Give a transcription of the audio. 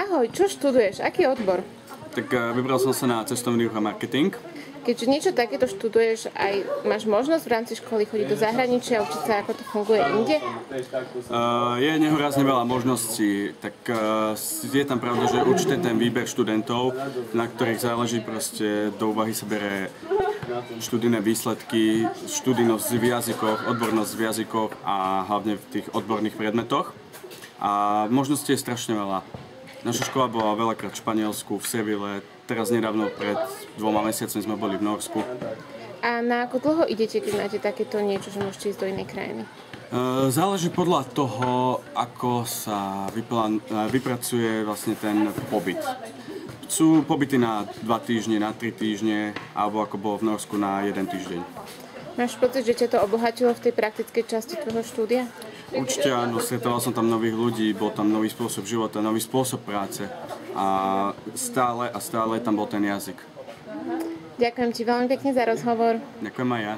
Ahoj, čo študuješ? Aký odbor? Tak vybral som sa na cestovný ruch a marketing. Keďže niečo takéto študuješ, aj máš možnosť v rámci školy chodiť do zahraničia a učiť sa, ako to funguje inde? Je nehorázne veľa možností, tak je tam pravda, že určite ten výber študentov, na ktorých záleží proste do úvahy sa bere študijné výsledky, študijnosť v jazykoch, odbornosť v jazykoch a hlavne v tých odborných predmetoch. A možností je strašne veľa. Naša škola bola veľakrát v Španielsku, v Seville, teraz nedávno pred 2 mesiacmi sme boli v Norsku. A na ako dlho idete, keď máte takéto niečo, že môžete ísť do inej krajiny? Záleží podľa toho, ako sa vypracuje vlastne ten pobyt. Sú pobyty na 2 týždne, na 3 týždne, alebo ako bolo v Norsku na 1 týždeň. Máš pocit, že ťa to obohatilo v tej praktickej časti tvojho štúdia? Určite áno, stretoval som tam nových ľudí, bol tam nový spôsob života, nový spôsob práce a stále tam bol ten jazyk. Ďakujem ti veľmi pekne za rozhovor. Ďakujem aj ja.